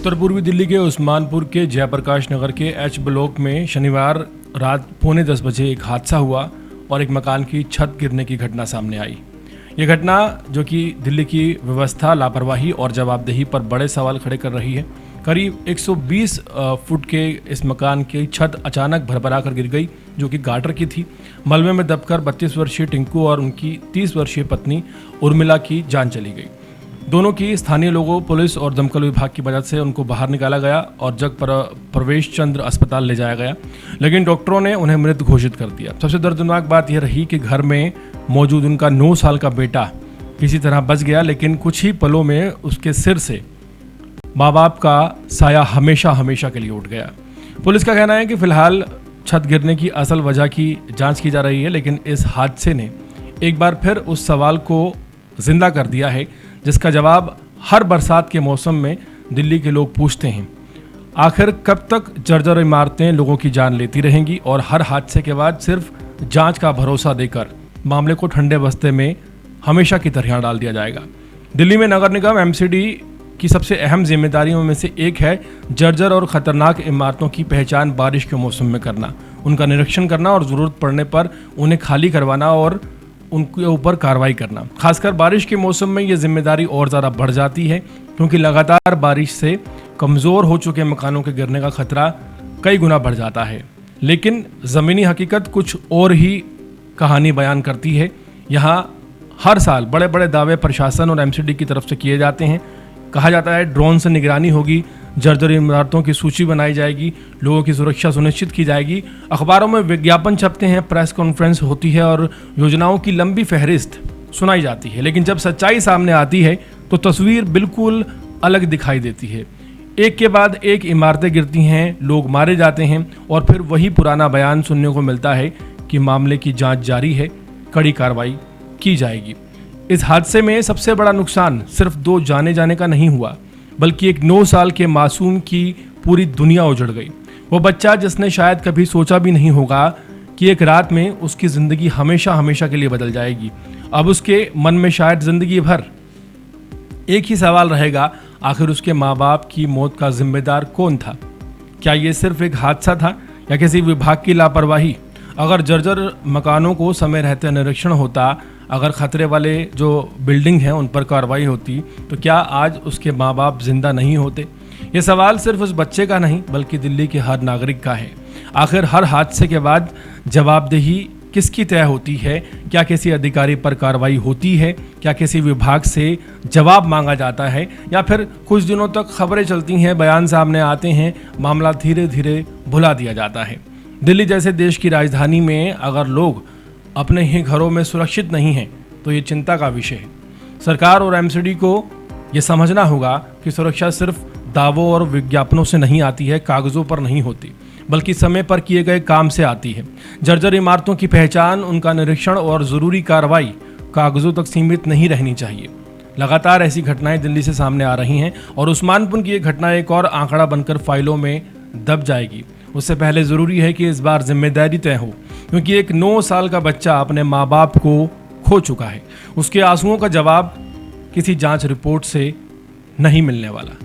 उत्तर पूर्वी दिल्ली के उस्मानपुर के जयप्रकाश नगर के एच ब्लॉक में शनिवार रात 9:45 बजे एक हादसा हुआ और एक मकान की छत गिरने की घटना सामने आई। ये घटना जो कि दिल्ली की व्यवस्था, लापरवाही और जवाबदेही पर बड़े सवाल खड़े कर रही है। करीब 120 फुट के इस मकान की छत अचानक भरभरा कर गिर गई, जो कि गाटर की थी। मलबे में दबकर 32 वर्षीय टिंकू और उनकी 30 वर्षीय पत्नी उर्मिला की जान चली गई। दोनों की स्थानीय लोगों, पुलिस और दमकल विभाग की मदद से उनको बाहर निकाला गया और प्रवेश चंद्र अस्पताल ले जाया गया, लेकिन डॉक्टरों ने उन्हें मृत घोषित कर दिया। सबसे दर्दनाक बात यह रही कि घर में मौजूद उनका 9 साल का बेटा किसी तरह बच गया, लेकिन कुछ ही पलों में उसके सिर से माँ बाप का साया हमेशा हमेशा के लिए उठ गया। पुलिस का कहना है कि फिलहाल छत गिरने की असल वजह की जांच की जा रही है, लेकिन इस हादसे ने एक बार फिर उस सवाल को जिंदा कर दिया है जिसका जवाब हर बरसात के मौसम में दिल्ली के लोग पूछते हैं। आखिर कब तक जर्जर इमारतें लोगों की जान लेती रहेंगी और हर हादसे के बाद सिर्फ जांच का भरोसा देकर मामले को ठंडे बस्ते में हमेशा की तरह डाल दिया जाएगा। दिल्ली में नगर निगम एमसीडी की सबसे अहम जिम्मेदारियों में से एक है जर्जर और खतरनाक इमारतों की पहचान बारिश के मौसम में करना, उनका निरीक्षण करना और ज़रूरत पड़ने पर उन्हें खाली करवाना और उनके ऊपर कार्रवाई करना। खासकर बारिश के मौसम में ये जिम्मेदारी और ज़्यादा बढ़ जाती है, क्योंकि लगातार बारिश से कमज़ोर हो चुके मकानों के गिरने का खतरा कई गुना बढ़ जाता है। लेकिन ज़मीनी हकीकत कुछ और ही कहानी बयान करती है। यहाँ हर साल बड़े बड़े दावे प्रशासन और एमसीडी की तरफ से किए जाते हैं। कहा जाता है ड्रोन से निगरानी होगी, जर्जर इमारतों की सूची बनाई जाएगी, लोगों की सुरक्षा सुनिश्चित की जाएगी, अखबारों में विज्ञापन छपते हैं, प्रेस कॉन्फ्रेंस होती है और योजनाओं की लंबी फहरिस्त सुनाई जाती है। लेकिन जब सच्चाई सामने आती है तो तस्वीर बिल्कुल अलग दिखाई देती है। एक के बाद एक इमारतें गिरती हैं, लोग मारे जाते हैं और फिर वही पुराना बयान सुनने को मिलता है कि मामले की जांच जारी है, कड़ी कार्रवाई की जाएगी। इस हादसे में सबसे बड़ा नुकसान सिर्फ 2 जाने जाने का नहीं हुआ, बल्कि एक 9 साल के मासूम की पूरी दुनिया उजड़ गई। वो बच्चा जिसने शायद कभी सोचा भी नहीं होगा कि एक रात में उसकी ज़िंदगी हमेशा हमेशा के लिए बदल जाएगी। अब उसके मन में शायद ज़िंदगी भर एक ही सवाल रहेगा, आखिर उसके माँ बाप की मौत का जिम्मेदार कौन था? क्या ये सिर्फ एक हादसा था या किसी विभाग की लापरवाही? अगर जर्जर मकानों को समय रहते निरीक्षण होता, अगर खतरे वाले जो बिल्डिंग हैं उन पर कार्रवाई होती, तो क्या आज उसके माँ बाप जिंदा नहीं होते? ये सवाल सिर्फ उस बच्चे का नहीं बल्कि दिल्ली के हर नागरिक का है। आखिर हर हादसे के बाद जवाबदेही किसकी तय होती है? क्या किसी अधिकारी पर कार्रवाई होती है? क्या किसी विभाग से जवाब मांगा जाता है? या फिर कुछ दिनों तक खबरें चलती हैं, बयान सामने आते हैं, मामला धीरे धीरे भुला दिया जाता है? दिल्ली जैसे देश की राजधानी में अगर लोग अपने ही घरों में सुरक्षित नहीं हैं तो ये चिंता का विषय है। सरकार और एमसीडी को ये समझना होगा कि सुरक्षा सिर्फ दावों और विज्ञापनों से नहीं आती है, कागजों पर नहीं होती, बल्कि समय पर किए गए काम से आती है। जर्जर इमारतों की पहचान, उनका निरीक्षण और ज़रूरी कार्रवाई कागजों तक सीमित नहीं रहनी चाहिए। लगातार ऐसी घटनाएं दिल्ली से सामने आ रही हैं और उस्मानपुर की ये घटना एक और आंकड़ा बनकर फाइलों में दब जाएगी। उससे पहले ज़रूरी है कि इस बार जिम्मेदारी तय हो, क्योंकि एक 9 साल का बच्चा अपने माँ बाप को खो चुका है। उसके आंसुओं का जवाब किसी जांच रिपोर्ट से नहीं मिलने वाला।